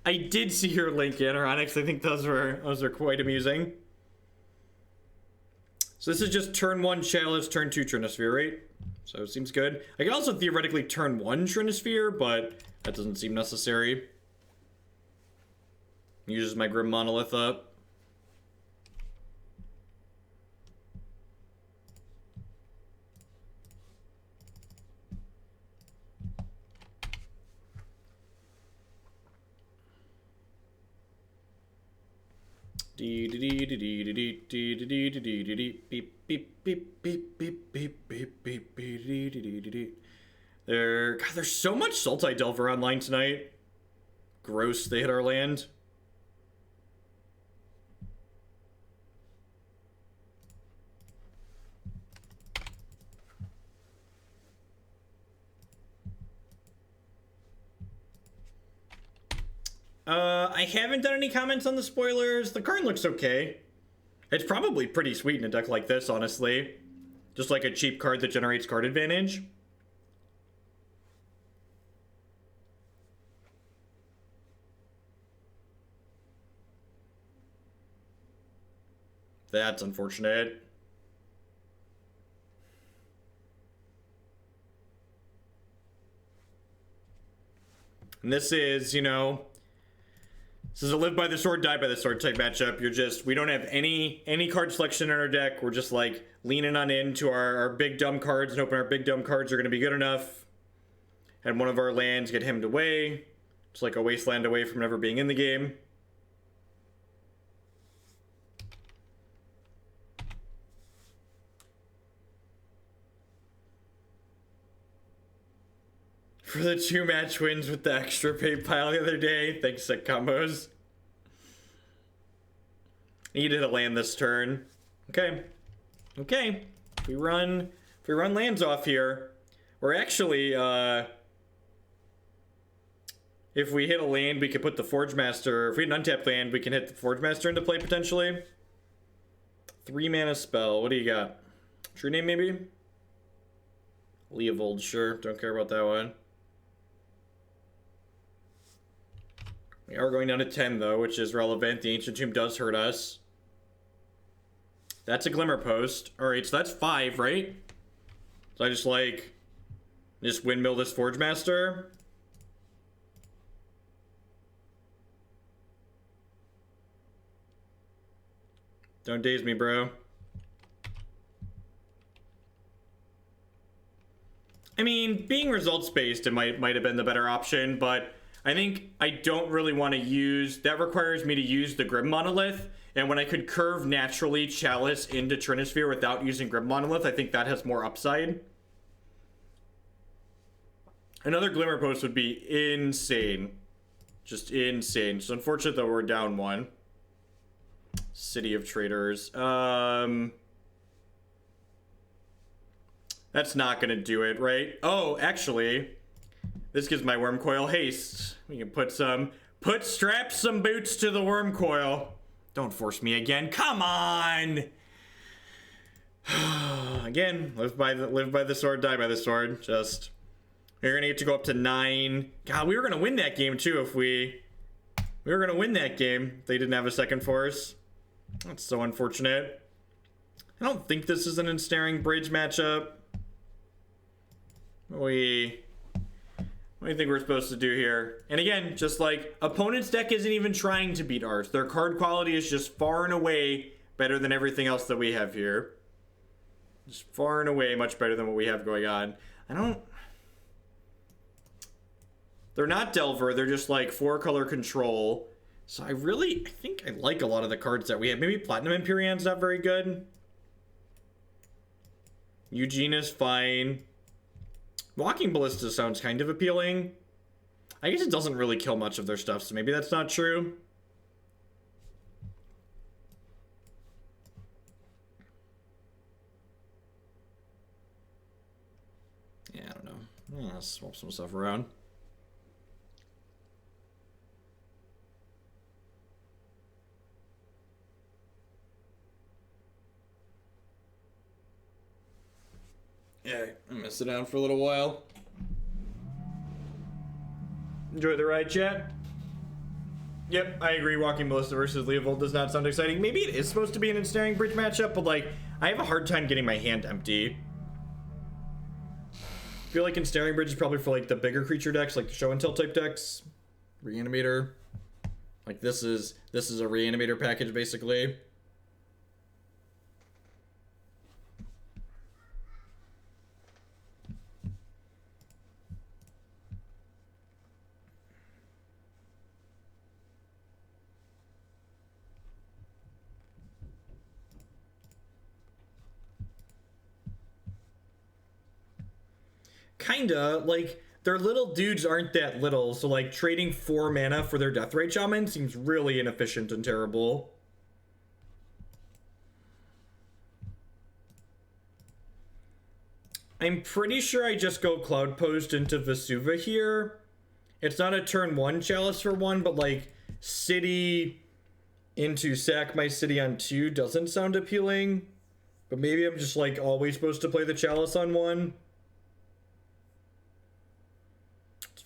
I did see your link in, Onyx. I think those were quite amusing. So this is just turn 1 Chalice, turn 2 Trinisphere, right? So it seems good. I can also theoretically turn 1 Trinisphere, but that doesn't seem necessary. Uses my Grim Monolith up. There's so much Sultai Delver online tonight. Gross, they hit our land. I haven't done any comments on the spoilers. The card looks okay. It's probably pretty sweet in a deck like this, honestly. Just like a cheap card that generates card advantage. That's unfortunate. And this is, you know, this is a live by the sword, die by the sword type matchup. We don't have any card selection in our deck. We're just like leaning on into our big dumb cards and hoping our big dumb cards are going to be good enough. And one of our lands get hemmed away. It's like a wasteland away from never being in the game. For the 2 match wins with the extra pay pile the other day. Thanks, Sick Combos. Needed a land this turn. Okay. Okay. If we run lands off here, we're actually, if we hit a land, we could put the Forgemaster. If we hit an untapped land, we can hit the Forgemaster into play potentially. 3 mana spell. What do you got? True name, maybe? Leovold, sure. Don't care about that one. We are going down to 10, though, which is relevant. The Ancient Tomb does hurt us. That's a Glimmerpost. Alright, so that's 5, right? So I just windmill this Forgemaster. Don't daze me, bro. I mean, being results-based, it might have been the better option, but I think I don't really want to use... That requires me to use the Grim Monolith, and when I could curve naturally Chalice into Trinisphere without using Grim Monolith, I think that has more upside. Another Glimmerpost would be insane. Just insane. So unfortunate that we're down 1. City of Traitors. That's not gonna do it, right? Oh, actually, this gives my Wurmcoil haste. We can strap some boots to the Wurmcoil. Don't force me again. Come on! Again, live by the sword, die by the sword. Just, we're gonna get to go up to 9. God, we were gonna win that game too if we were gonna win that game. They didn't have a second force. That's so unfortunate. I don't think this is an Ensnaring Bridge matchup. What do you think we're supposed to do here? And again, just like, opponent's deck isn't even trying to beat ours. Their card quality is just far and away better than everything else that we have here. Just far and away much better than what we have going on. They're not Delver, they're just like 4-color control. So I think I like a lot of the cards that we have. Maybe Platinum Empirion's not very good. Ugin is fine. Walking Ballista sounds kind of appealing. I guess it doesn't really kill much of their stuff, so maybe that's not true. Yeah, I don't know. Let's swap some stuff around. Yeah, I'm gonna sit down for a little while. Enjoy the ride, chat. Yep, I agree. Walking Ballista versus Leovold does not sound exciting. Maybe it is supposed to be an Ensnaring Bridge matchup, but like, I have a hard time getting my hand empty. I feel like Ensnaring Bridge is probably for like the bigger creature decks, like the Show and Tell type decks. Reanimator. Like this is a Reanimator package basically. Kinda, like, their little dudes aren't that little, so, like, trading 4 mana for their Deathrite Shaman seems really inefficient and terrible. I'm pretty sure I just go Cloudpost into Vesuva here. It's not a turn 1 Chalice for 1, but, like, City into sack my city on 2 doesn't sound appealing. But maybe I'm just, like, always supposed to play the Chalice on 1.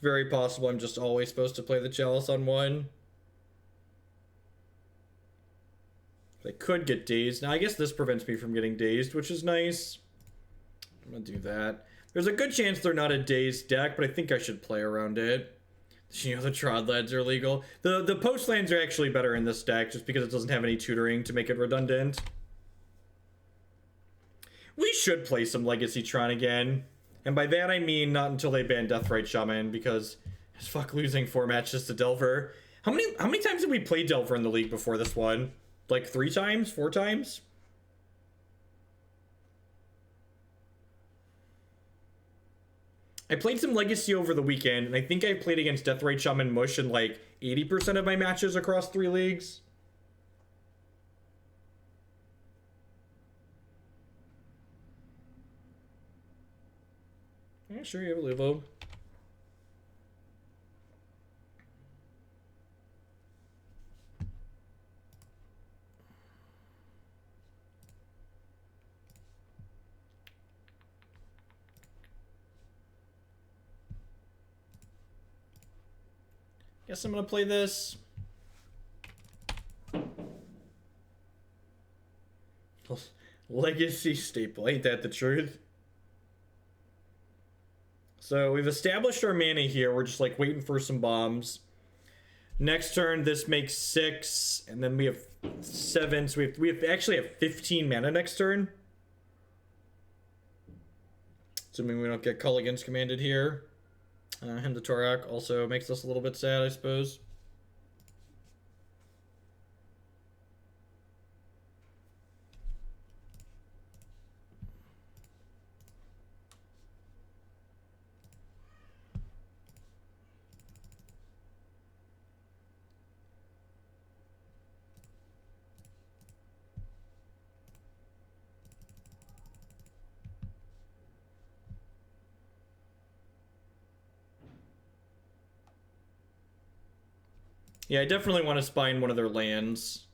Very possible I'm just always supposed to play the Chalice on 1. I could get dazed. Now, I guess this prevents me from getting dazed, which is nice. I'm gonna do that. There's a good chance they're not a dazed deck, but I think I should play around it. You know, the Trod lands are legal. The post lands are actually better in this deck, just because it doesn't have any tutoring to make it redundant. We should play some Legacy Tron again. And by that I mean not until they ban Deathrite Shaman, because it's fuck losing 4 matches to Delver. How many times did we play Delver in the league before this one? Like 3 times? 4 times? I played some Legacy over the weekend, and I think I played against Deathrite Shaman Mush in like 80% of my matches across 3 leagues. Yeah, sure, you have a Luvo. Guess I'm gonna play this. Legacy staple, ain't that the truth? So we've established our mana here. We're just like waiting for some bombs. Next turn, this makes 6, and then we have 7. So we actually have 15 mana next turn. Assuming we don't get Culligan's commanded here. Him the Torak also makes us a little bit sad, I suppose. Yeah, I definitely want to spine one of their lands.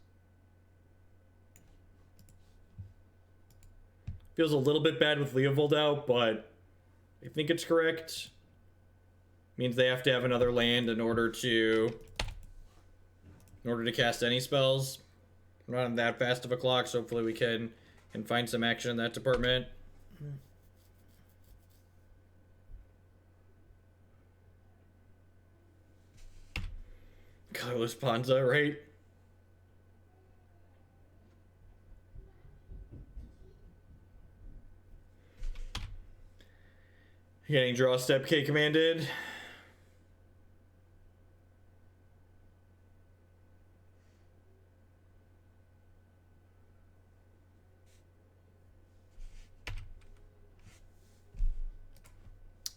Feels a little bit bad with Leovold out, but I think it's correct. Means they have to have another land in order to cast any spells. We're not on that fast of a clock, so hopefully we can find some action in that department. Colorless Ponza, right? Getting draw step K commanded.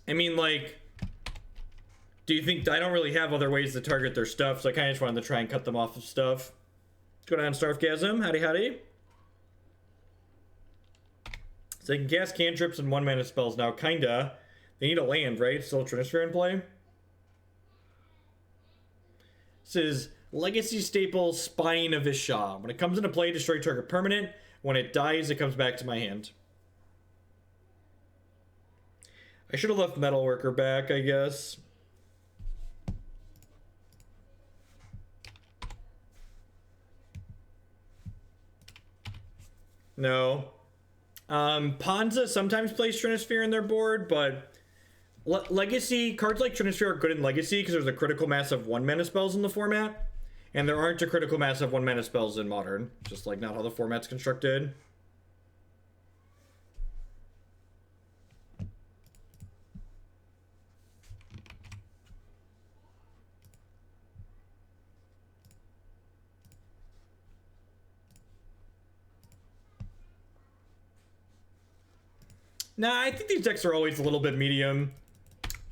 I mean, like, do you think I don't really have other ways to target their stuff, so I kind of just wanted to try and cut them off of stuff. Let's go down Starfgasm. Howdy, howdy. So they can cast cantrips and 1-mana spells now, kinda. They need a land, right? Still Trinisphere in play. This is Legacy Staple Spine of Ish Sah. When it comes into play, destroy target permanent. When it dies, it comes back to my hand. I should have left Metalworker back, I guess. No. Panza sometimes plays Trinisphere in their board, but Legacy, cards like Trinisphere are good in Legacy because there's a critical mass of 1 mana spells in the format, and there aren't a critical mass of 1 mana spells in Modern. Just like not how the format's constructed. Nah, I think these decks are always a little bit medium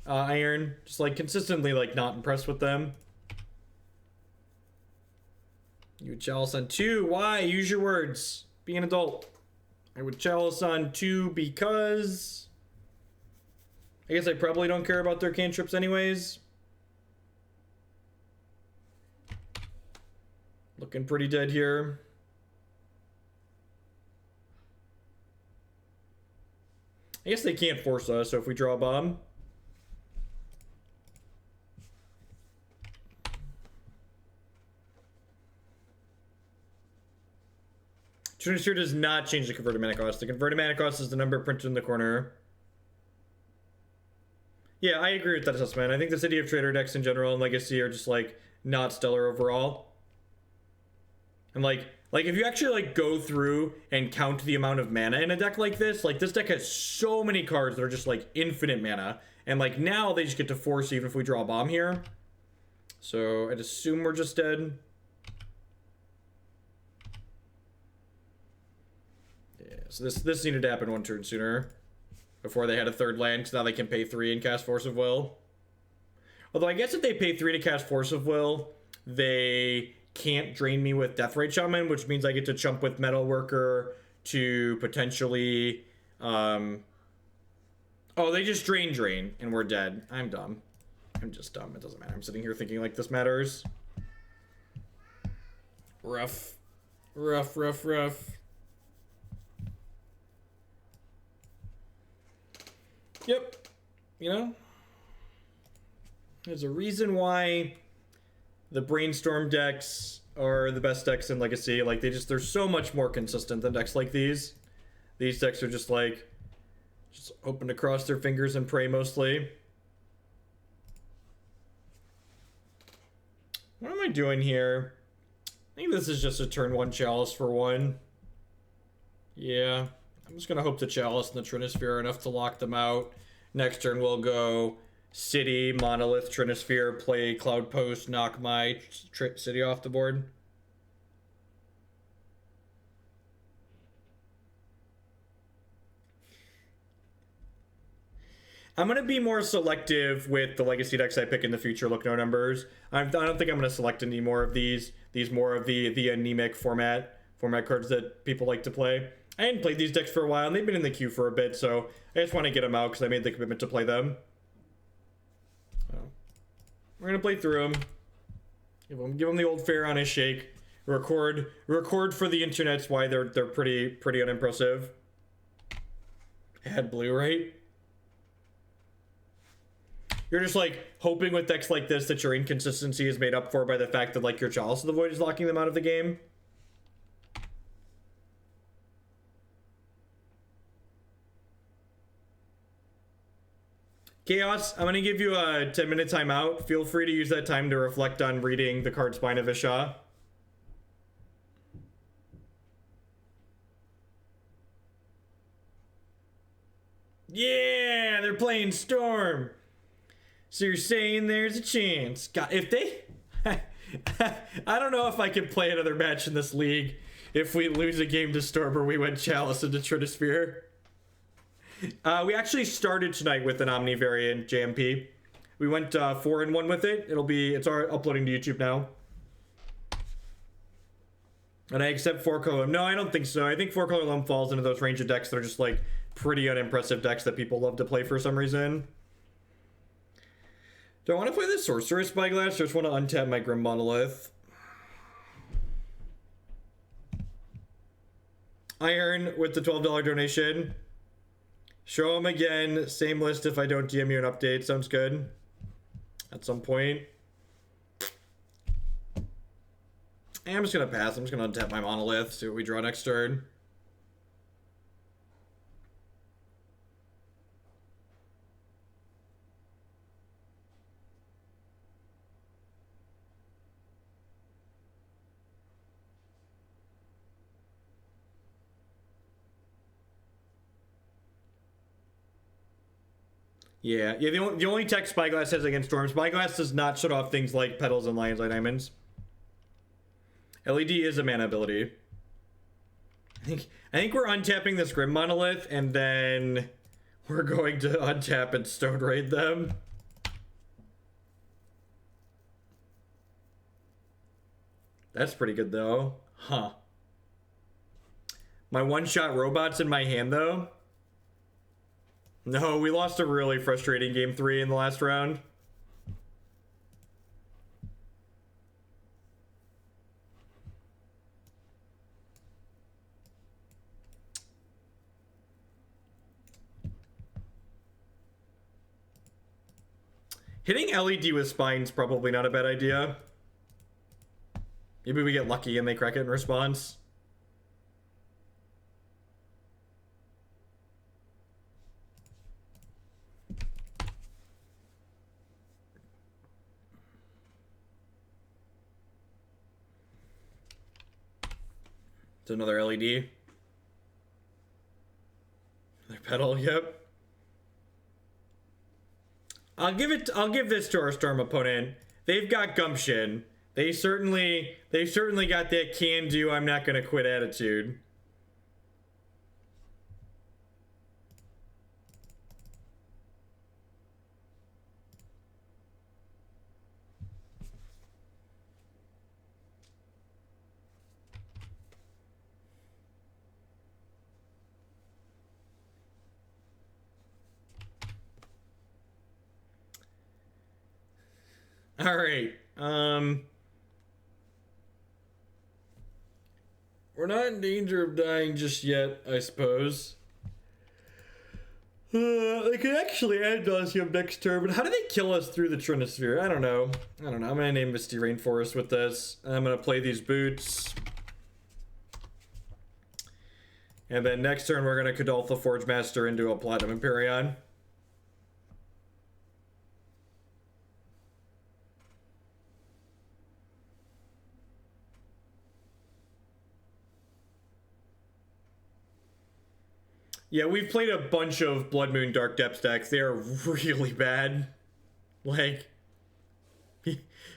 iron. Just like consistently like not impressed with them. You would Chalice on 2. Why? Use your words. Be an adult. I would Chalice on 2 because I guess I probably don't care about their cantrips anyways. Looking pretty dead here. I guess they can't force us, so if we draw a bomb. Trinisphere does not change the converted mana cost. The converted mana cost is the number printed in the corner. Yeah, I agree with that assessment. I think the City of Traitors decks in general and Legacy are just like not stellar overall. And like if you actually like go through and count the amount of mana in a deck like this deck has so many cards that are just like infinite mana, and like now they just get to force even if we draw a bomb here. So I'd assume we're just dead. Yeah, so this needed to happen 1 turn sooner before they had a 3rd land, because now they can pay 3 and cast Force of Will. Although I guess if they pay 3 to cast Force of Will, they can't drain me with Deathrite Shaman, which means I get to chump with Metalworker to potentially oh, they just drain and we're dead. I'm dumb. I'm just dumb. It doesn't matter. I'm sitting here thinking like this matters. Rough. Yep. You know, there's a reason why the Brainstorm decks are the best decks in Legacy. Like, they're so much more consistent than decks like these. These decks are just like, just open to cross their fingers and pray mostly. What am I doing here? I think this is just a turn 1 Chalice for 1. Yeah, I'm just gonna hope the Chalice and the Trinisphere are enough to lock them out. Next turn we'll go City, Monolith, Trinisphere, play Cloudpost, knock my city off the board. I'm going to be more selective with the Legacy decks I pick in the future. Look, no numbers. I don't think I'm going to select any more of these. These more of the anemic format cards that people like to play. I hadn't played these decks for a while, and they've been in the queue for a bit, so I just want to get them out because I made the commitment to play them. So, we're going to play through them. Give them the old Faerie Ish Sah. Record for the internets why they're pretty unimpressive. Add blue, right? You're just like hoping with decks like this that your inconsistency is made up for by the fact that like your Chalice of the Void is locking them out of the game. Chaos, I'm going to give you a 10-minute timeout. Feel free to use that time to reflect on reading the card Spine of Ish Sah. Yeah, they're playing Storm. So you're saying there's a chance. God, if they... I don't know if I can play another match in this league if we lose a game to Storm or we went Chalice into Trinisphere. We actually started tonight with an Omni variant JMP. We went 4-1 with it. It's uploading to YouTube now. And I accept 4-color Loam. No, I don't think so. I think 4-color Loam falls into those range of decks that are just like pretty unimpressive decks that people love to play for some reason. Do I want to play the Sorcerous Spyglass or just want to untap my Grim Monolith? Iron with the $12 donation. Show them again. Same list if I don't DM you an update. Sounds good. At some point. I'm just going to pass. I'm just going to untap my Monolith. See what we draw next turn. Yeah. The only tech Spyglass has against Storm. Spyglass does not shut off things like Petals and Lion's Eye Diamonds. LED is a mana ability. I think we're untapping this Grim Monolith, and then we're going to untap and Stone Raid them. That's pretty good, though. Huh. My one-shot robot's in my hand, though. No, we lost a really frustrating game 3 in the last round. Hitting LED with Spine's probably not a bad idea. Maybe we get lucky and they crack it in response. It's another LED. Another petal, yep. I'll give this to our Storm opponent. They've got gumption. They certainly got that can-do, I'm not gonna quit attitude. All right. We're not in danger of dying just yet, I suppose. They could actually add Dosium next turn, but how do they kill us through the Trinisphere? I don't know. I'm gonna name Misty Rainforest with this. I'm gonna play these boots. And then next turn we're gonna Kuldotha Forgemaster into a Platinum Emperion. Yeah, we've played a bunch of Blood Moon Dark Depths decks. They are really bad. Like,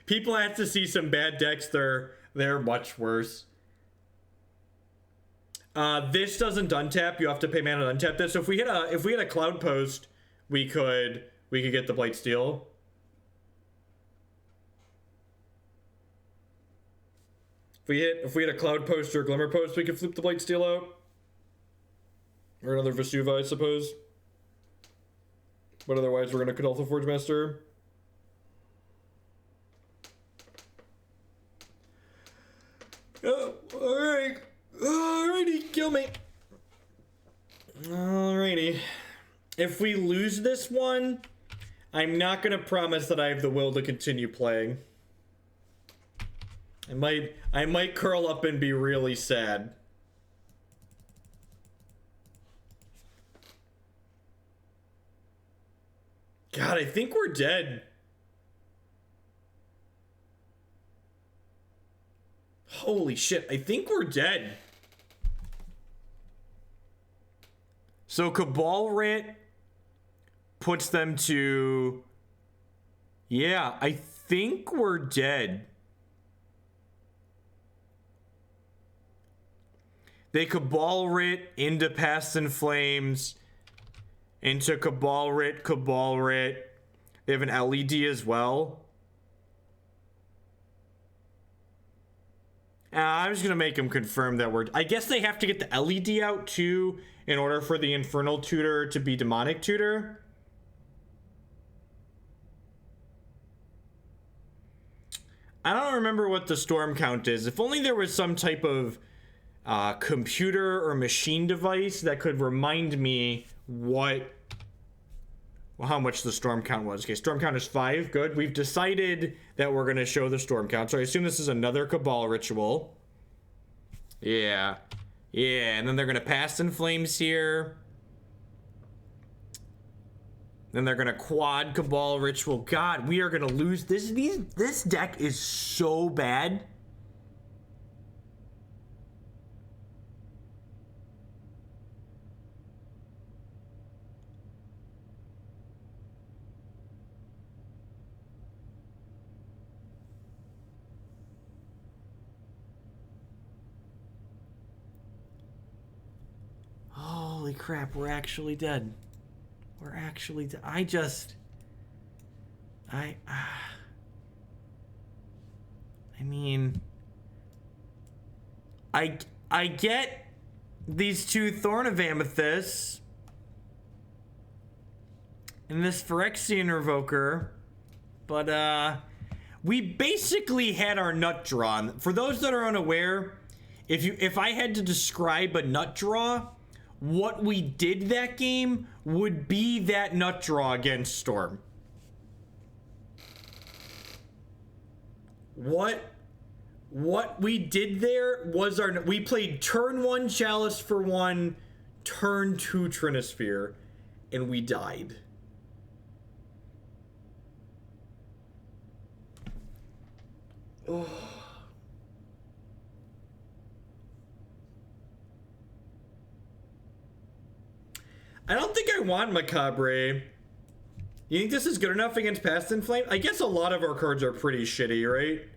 people have to see some bad decks. They're much worse. This doesn't untap. You have to pay mana to untap this. So if we hit a Cloudpost, we could get the Blightsteel. If we hit a Cloudpost or a Glimmerpost, we could flip the Blightsteel out. Or another Vesuva, I suppose. But otherwise, we're going to Kuldotha Forgemaster. Oh, alright. Alrighty, kill me. Alrighty. If we lose this one, I'm not going to promise that I have the will to continue playing. I might curl up and be really sad. God, I think we're dead. Holy shit, I think we're dead. So Cabal Writ puts them to... Yeah, I think we're dead. They Cabal Writ into Past in Flames... into Cabal Writ. They have an LED as well. I'm just gonna make them confirm that we're... I guess they have to get the LED out too in order for the Infernal Tutor to be Demonic Tutor. I don't remember what the storm count is. If only there was some type of computer or machine device that could remind me how much the storm count was. Okay, storm count is 5. Good. We've decided that we're going to show the storm count. So I assume this is another Cabal ritual. Yeah. Yeah, and then they're going to Past in Flames here. Then they're going to quad Cabal ritual. God, we are going to lose. This deck is so bad. Holy crap, we're actually dead. We're actually dead. I mean, I get these two Thorn of Amethyst and this Phyrexian Revoker, but we basically had our nut drawn. For those that are unaware, if I had to describe a nut draw, what we did that game would be that nut draw against Storm. What we did there was we played turn 1 Chalice for 1, turn 2 Trinisphere, and we died. Oh. I don't think I want Macabre. You think this is good enough against Past in Flame? I guess a lot of our cards are pretty shitty, right?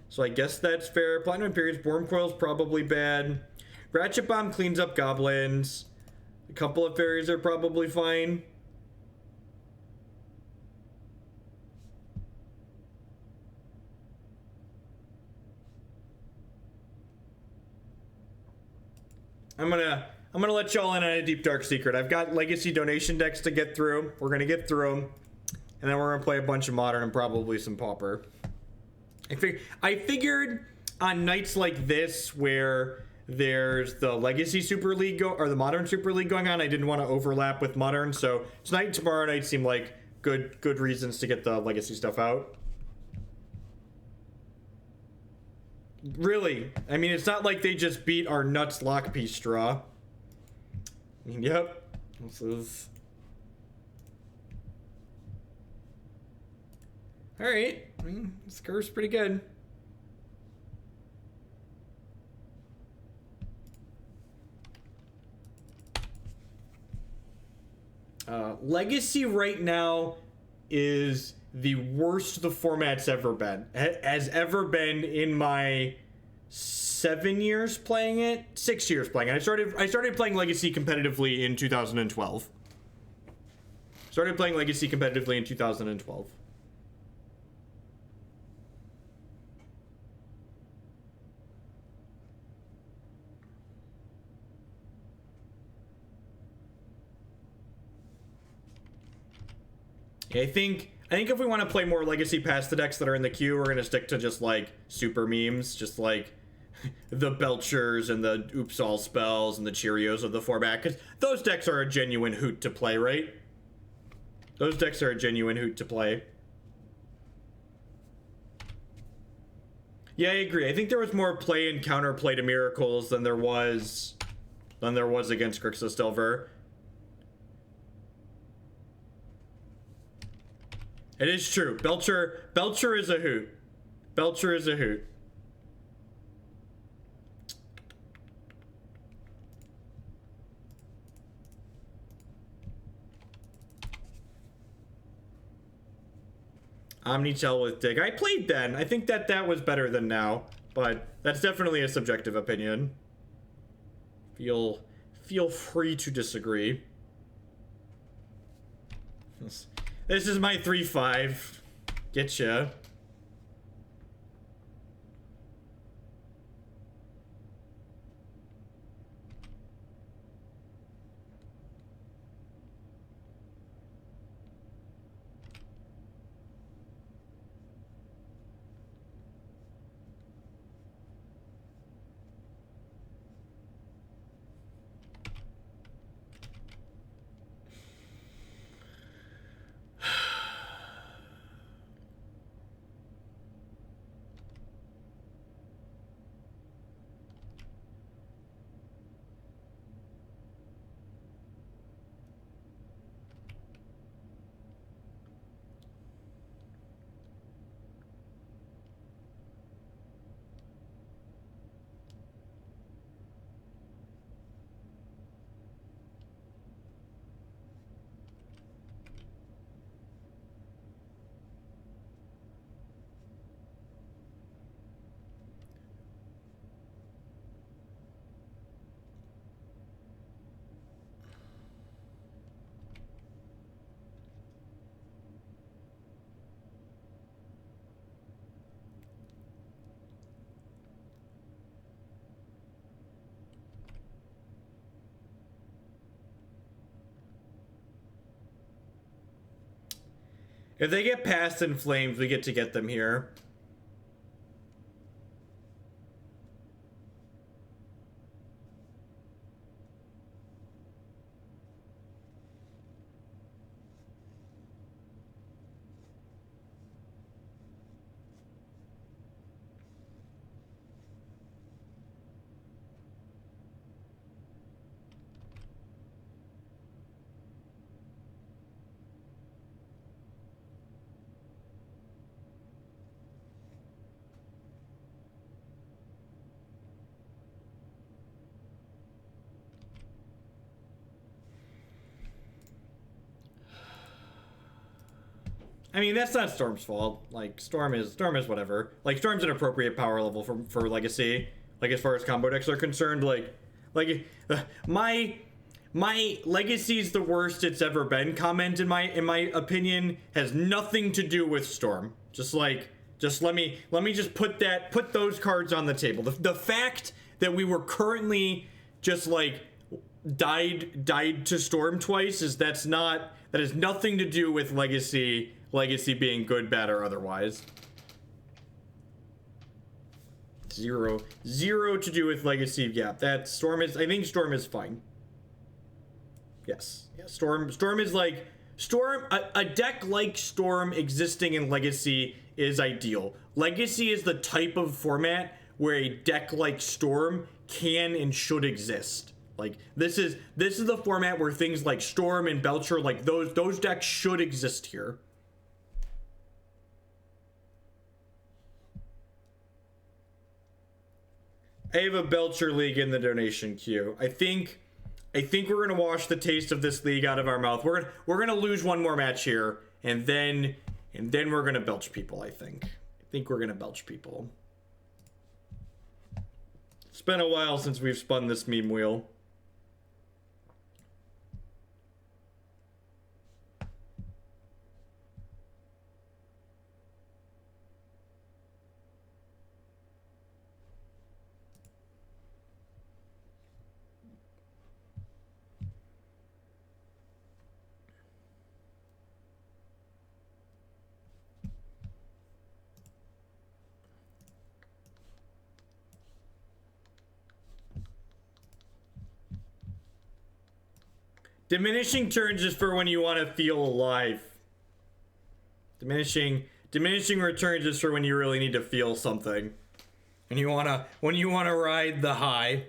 So I guess that's fair. Platinum Emperion, Wurmcoil's probably bad. Ratchet Bomb cleans up goblins. A couple of fairies are probably fine. I'm gonna let y'all in on a deep dark secret. I've got legacy donation decks to get through. We're gonna get through them, and then we're gonna play a bunch of modern and probably some pauper. I figured on nights like this where there's the legacy Super League or the modern Super League going on, I didn't want to overlap with modern. So tonight and tomorrow night seem like good reasons to get the legacy stuff out. Really, I mean, it's not like they just beat our nuts lockpiece draw. I mean, yep, this is all right. I mean, this curve's pretty good. Legacy right now is the worst the format's ever been. Has ever been in my 7 years playing it, 6 years playing it. I started playing Legacy competitively in 2012. Started playing Legacy competitively in 2012. I think if we want to play more Legacy past the decks that are in the queue, we're gonna stick to just like super memes, just like the Belchers and the Oops All Spells and the Cheerios of the format, because those decks are a genuine hoot to play, right? Those decks are a genuine hoot to play. Yeah, I agree. I think there was more play and counterplay to Miracles than there was against Grixis Delver. It is true. Belcher is a hoot. Belcher is a hoot. Omnitel with Dig. I played then. I think that was better than now, but that's definitely a subjective opinion. Feel free to disagree. This is my 3-5. Getcha. If they get past in flames, we get them here. I mean, that's not Storm's fault. Like, Storm is whatever. Like, Storm's an appropriate power level for Legacy. Like, as far as combo decks are concerned, my Legacy's the worst it's ever been comment in my opinion has nothing to do with Storm. Just let me just put those cards on the table. The fact that we were currently just like died to Storm twice that has nothing to do with Legacy being good, bad, or otherwise. Zero to do with Legacy. Yeah, that Storm is, I think Storm is fine. Yes. Yeah, Storm is like, a deck like Storm existing in Legacy is ideal. Legacy is the type of format where a deck like Storm can and should exist. Like, this is the format where things like Storm and Belcher, like those decks should exist here. I have a Belcher League in the donation queue. I think we're gonna wash the taste of this league out of our mouth. We're gonna lose one more match here, and then we're gonna belch people. I think we're gonna belch people. It's been a while since we've spun this meme wheel. Diminishing turns is for when you want to feel alive. Diminishing returns is for when you really need to feel something. And when you wanna ride the high.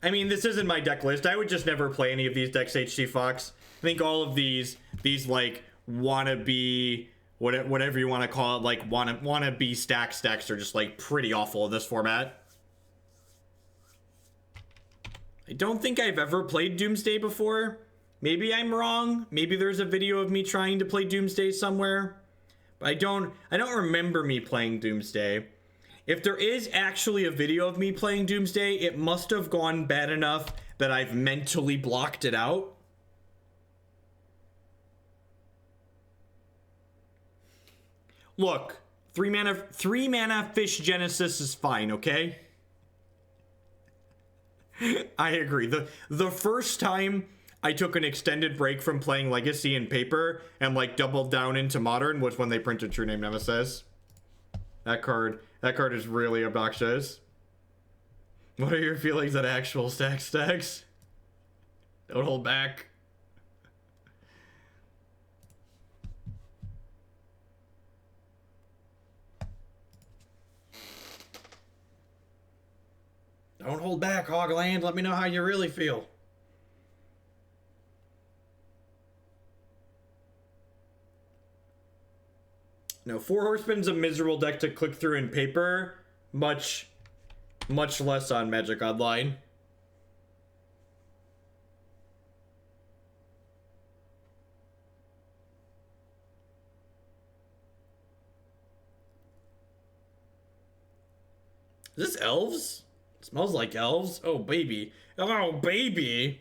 I mean, this isn't my deck list. I would just never play any of these decks, HC Fox. I think all of these like wannabe, whatever you want to call it, like wannabe stacks decks are just like pretty awful in this format. I don't think I've ever played Doomsday before. Maybe I'm wrong. Maybe there's a video of me trying to play Doomsday somewhere. But I don't remember me playing Doomsday. If there is actually a video of me playing Doomsday, it must have gone bad enough that I've mentally blocked it out. Look, three mana Fish Genesis is fine, okay? I agree. The first time I took an extended break from playing Legacy and Paper and like doubled down into Modern was when they printed True Name Nemesis. That card is really obnoxious. What are your feelings on actual stacks? Don't hold back. Don't hold back, Hogland. Let me know how you really feel. No, Four Horsemen's a miserable deck to click through in Paper. Much less on Magic Online. Is this Elves? Smells like elves. Oh, baby. Oh, baby.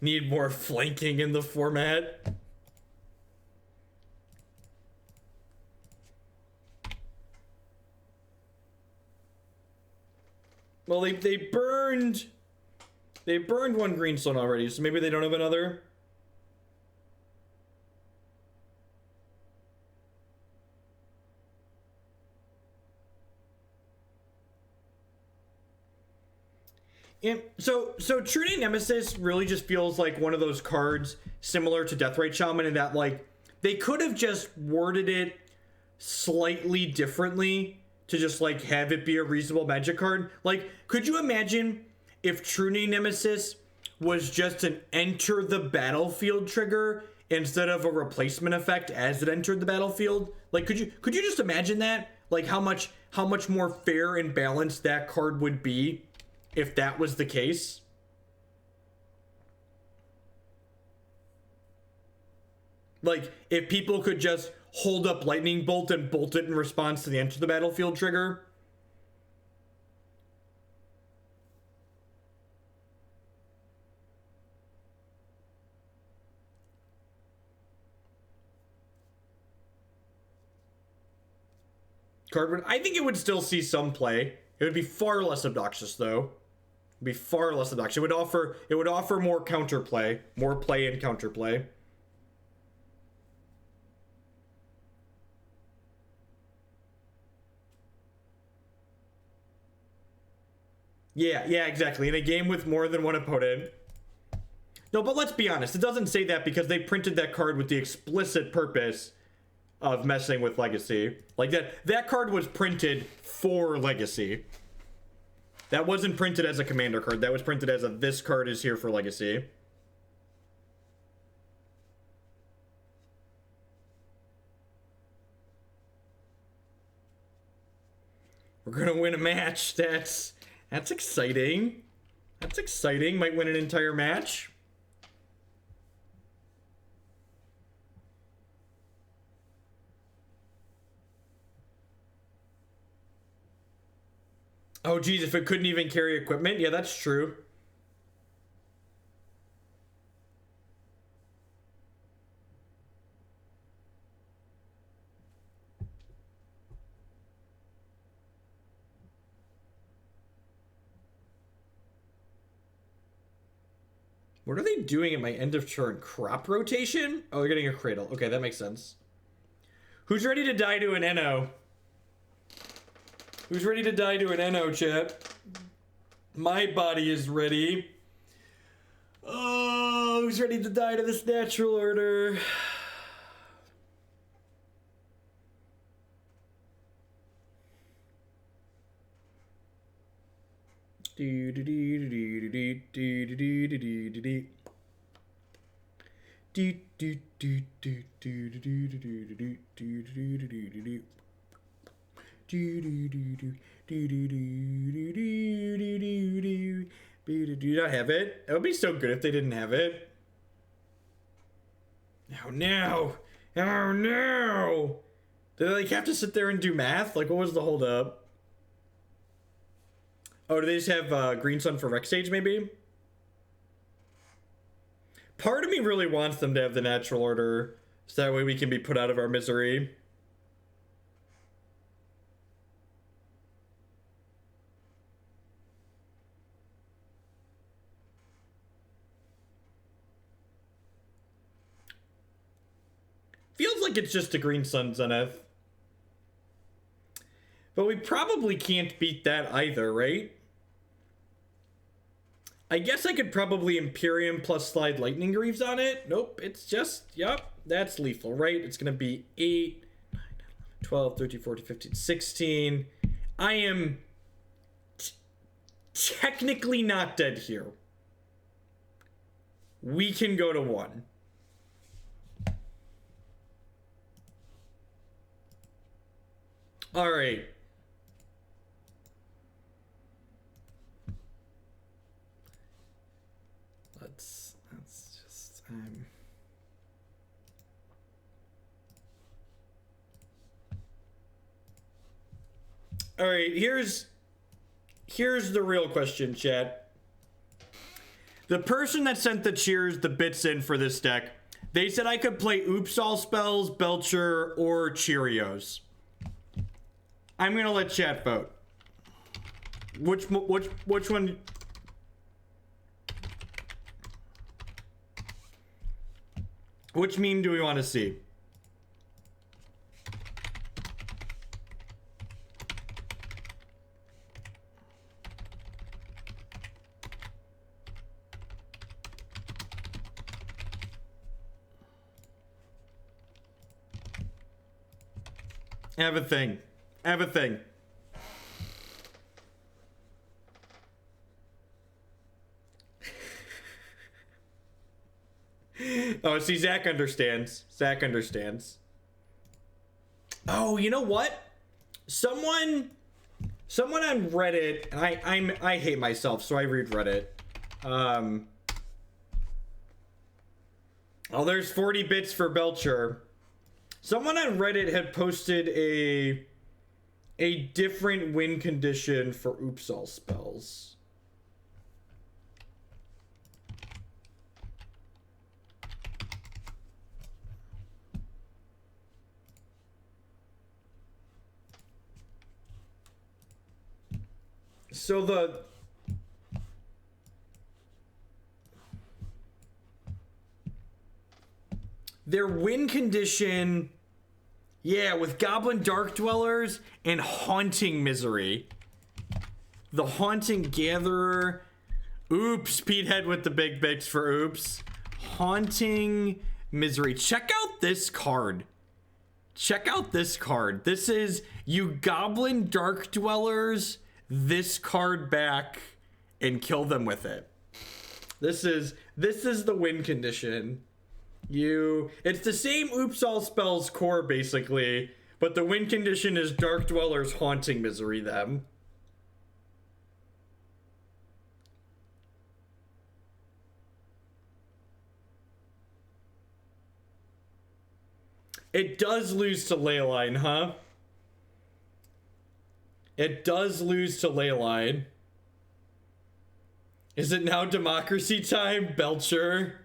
Need more flanking in the format. Well, they burned one greenstone already, so maybe they don't have another. And so True Nemesis really just feels like one of those cards similar to Deathrite Shaman in that, like, they could have just worded it slightly differently to just, like, have it be a reasonable Magic card. Like, could you imagine if True Nemesis was just an enter the battlefield trigger instead of a replacement effect as it entered the battlefield? Like, could you just imagine that? Like, how much more fair and balanced that card would be if that was the case? Like, if people could just hold up Lightning Bolt and bolt it in response to the enter the battlefield trigger. Card would, I think it would still see some play. It would be far less obnoxious, though. It'd be far less obnoxious. It would offer more counterplay, more play and counterplay. Yeah, exactly. In a game with more than one opponent. No, but let's be honest. It doesn't say that because they printed that card with the explicit purpose of messing with Legacy. Like, that card was printed for Legacy. That wasn't printed as a commander card. That was printed as a, this card is here for Legacy. We're gonna win a match. That's exciting. That's exciting. Might win an entire match. Oh, geez, if it couldn't even carry equipment? Yeah, that's true. What are they doing at my end of turn? Crop rotation? Oh, they're getting a cradle. Okay, that makes sense. Who's ready to die to an NO? Who's ready to die to an NO, chat? My body is ready. Oh, who's ready to die to this natural order? Do you not have it? It would be so good if they didn't have it. Oh no! Oh no! Did they like have to sit there and do math? Like, what was the hold up? Oh, do they just have Green Sun for Rex Stage maybe? Part of me really wants them to have the natural order, so that way we can be put out of our misery. Feels like it's just a Green Sun Zenith. But we probably can't beat that either, right? I guess I could probably Imperium plus slide Lightning Greaves on it. Nope, it's just, yep, that's lethal, right? It's going to be 8, 9, 12, 13, 14, 15, 16. I am technically not dead here. We can go to 1. All right. All right, here's the real question, chat. The person that sent the bits in for this deck, they said I could play Oops All Spells, Belcher, or Cheerios. I'm gonna let chat vote. Which one? Which meme do we want to see? Have a thing. Have a thing. Oh, see, Zach understands. Zach understands. Oh, you know what? Someone on Reddit. I hate myself, so I read Reddit. Oh, there's 40 bits for Belcher. Someone on Reddit had posted a different win condition for Oops All Spells. So their win condition, yeah, with Goblin Dark Dwellers and Haunting Misery. The Haunting Gatherer. Oops, Petehead with the big bigs for oops. Haunting Misery. Check out this card. Check out this card. This is you Goblin Dark Dwellers this card back and kill them with it. This is the win condition. It's the same Oops All Spells core basically, but the win condition is Dark Dwellers Haunting Misery them. It does lose to Leyline, huh? It does lose to Leyline. Is it now democracy time, Belcher?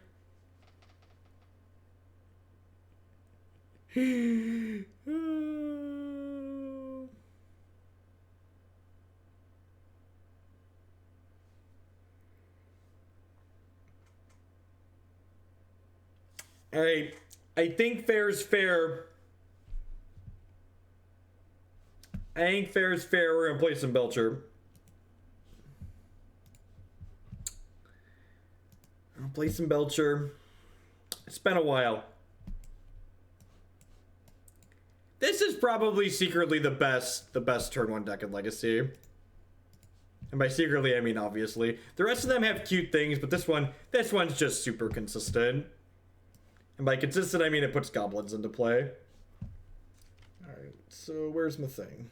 Alright, I think fair's fair. I think fair is fair. We're gonna play some Belcher. I'll play some Belcher. It's been a while. This is probably secretly the best turn one deck in Legacy. And by secretly, I mean obviously. The rest of them have cute things, but this one's just super consistent. And by consistent, I mean it puts goblins into play. Alright, so where's my thing?